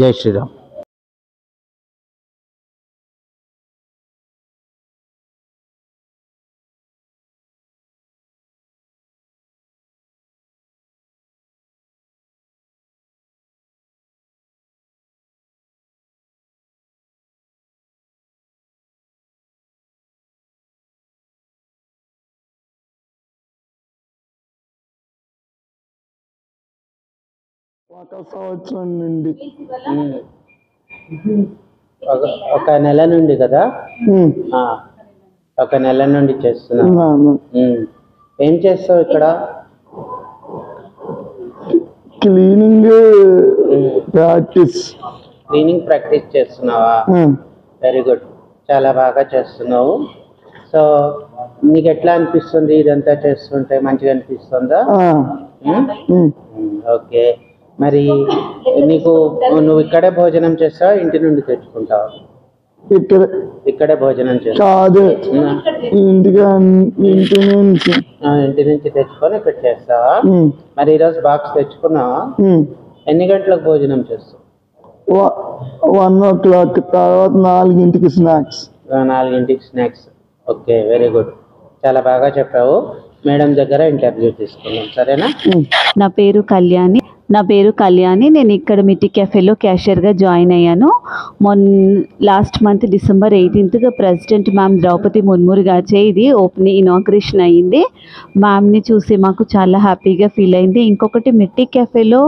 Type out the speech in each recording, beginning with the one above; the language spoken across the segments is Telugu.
జై శ్రీరామ్. ఒక సంవత్సరం నుండి ఒక నెల నుండి కదా? ఒక నెల నుండి చేస్తున్నాను. ఏం చేస్తావు ఇక్కడ? Cleaning practice. క్లీనింగ్ ప్రాక్టీస్ చేస్తున్నావా? వెరీ గుడ్, చాలా బాగా చేస్తున్నావు. సో నీకు ఎట్లా అనిపిస్తుంది ఇదంతా చేస్తుంటే? మంచిగా అనిపిస్తుందా? ఓకే. మరి నువ్వు ఇక్కడే భోజనం చేస్తావా, ఇంటి నుండి తెచ్చుకుంటావా? ఇక్కడే భోజనం కాదు, ఇంటి నుంచి తెచ్చుకొని ఇక్కడ చేస్తావా? మరి ఈరోజు బాక్స్ తెచ్చుకున్నావా? ఎన్ని గంటలకు భోజనం చేస్తావు? 1 o'clock తర్వాత 4ంటికి స్నాక్స్. 4ంటికి స్నాక్స్. ఓకే, వెరీ గుడ్, చాలా బాగా చెప్పావు. మేడం దగ్గర ఇంటర్వ్యూ తీసుకున్నాం, సరేనా? నా పేరు కళ్యాణి. నేను ఇక్కడ మిట్టి క్యాఫేలో క్యాషియర్గా జాయిన్ అయ్యాను. Last month December 18th president ma'am Droupadi Murmu గారిచే ఇది ఇనాగ్రేషన్ అయ్యింది. మ్యామ్ని చూసి మాకు చాలా హ్యాపీగా ఫీల్ అయింది. ఇంకొకటి మిట్టి క్యాఫేలో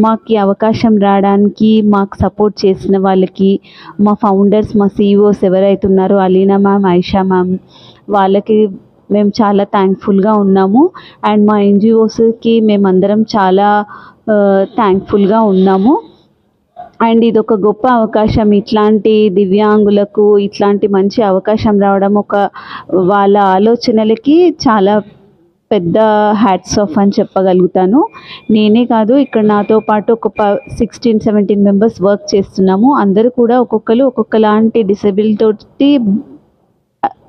మాకు అవకాశం రావడానికి మాకు సపోర్ట్ చేసిన వాళ్ళకి, మా ఫౌండర్స్, మా CEOs ఎవరైతే ఉన్నారో అలీనా మ్యామ్, ఐషా మ్యామ్, వాళ్ళకి మేము చాలా థ్యాంక్ఫుల్గా ఉన్నాము. అండ్ మా NGOsకి మేమందరం చాలా థ్యాంక్ఫుల్గా ఉన్నాము. అండ్ ఇది ఒక గొప్ప అవకాశం. ఇట్లాంటి దివ్యాంగులకు ఇట్లాంటి మంచి అవకాశం రావడం వాళ్ళ ఆలోచనలకి చాలా పెద్ద హ్యాట్స్ ఆఫ్ అని చెప్పగలుగుతాను. నేనే కాదు, ఇక్కడ నాతో పాటు ఒక 16-17 మెంబర్స్ వర్క్ చేస్తున్నాము. అందరూ కూడా ఒక్కొక్కలాంటి డిసేబిలిటీతోటి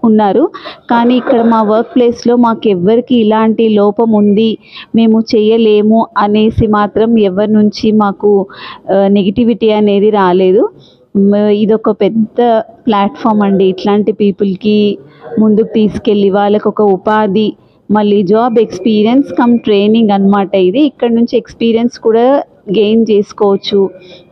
ఉన్నారు. కానీ ఇక్కడ మా వర్క్ ప్లేస్లో మాకు ఎవ్వరికి ఇలాంటి లోపం ఉంది, మేము చేయలేము అనేసి మాత్రం ఎవరి నుంచి మాకు నెగిటివిటీ అనేది రాలేదు. ఇదొక పెద్ద ప్లాట్ఫామ్ అండి. ఇట్లాంటి పీపుల్కి ముందుకు తీసుకెళ్ళి వాళ్ళకు ఒక ఉపాధి, మళ్ళీ జాబ్ ఎక్స్పీరియన్స్ కమ్ ట్రైనింగ్ అన్నమాట. ఇది ఇక్కడ నుంచి ఎక్స్పీరియన్స్ కూడా గెయిన్ చేసుకోవచ్చు,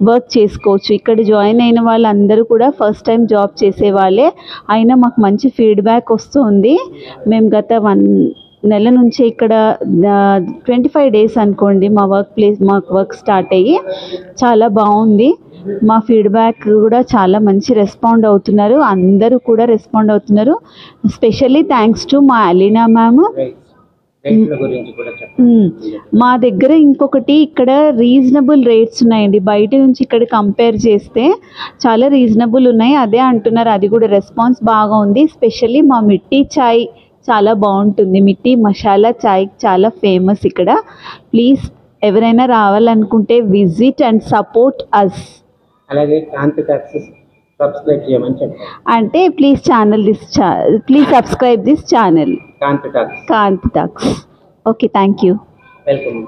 వర్క్ చేసుకోవచ్చు. ఇక్కడ జాయిన్ అయిన వాళ్ళందరూ కూడా ఫస్ట్ టైం జాబ్ చేసే వాళ్ళే. అయినా మాకు మంచి ఫీడ్బ్యాక్ వస్తుంది. మేము గత 1 నెల నుంచి ఇక్కడ 25 days అనుకోండి మాకు వర్క్ స్టార్ట్ అయ్యి చాలా బాగుంది. మా ఫీడ్బ్యాక్ కూడా చాలా మంచి రెస్పాండ్ అవుతున్నారు. అందరూ కూడా రెస్పాండ్ అవుతున్నారు. స్పెషల్లీ థ్యాంక్స్ టు మా అలీనా మ్యామ్. మా దగ్గర ఇంకొకటి, ఇక్కడ రీజనబుల్ రేట్స్ ఉన్నాయండి. బయట నుంచి ఇక్కడ కంపేర్ చేస్తే చాలా రీజనబుల్ ఉన్నాయి. అదే అంటున్నారు, అది కూడా రెస్పాన్స్ బాగా ఉంది. స్పెషల్లీ మా మిట్టి చాయ్ చాలా బాగుంటుంది. మిట్టి మసాలా చాయ్ చాలా ఫేమస్ ఇక్కడ. ప్లీజ్ ఎవరైనా రావాలనుకుంటే విజిట్ అండ్ సపోర్ట్ అస్. అలాగే సబ్స్క్రైబ్ చేయమని చెప్పండి. అంటే please subscribe this channel, Kanthi talks. Okay, thank you. Welcome.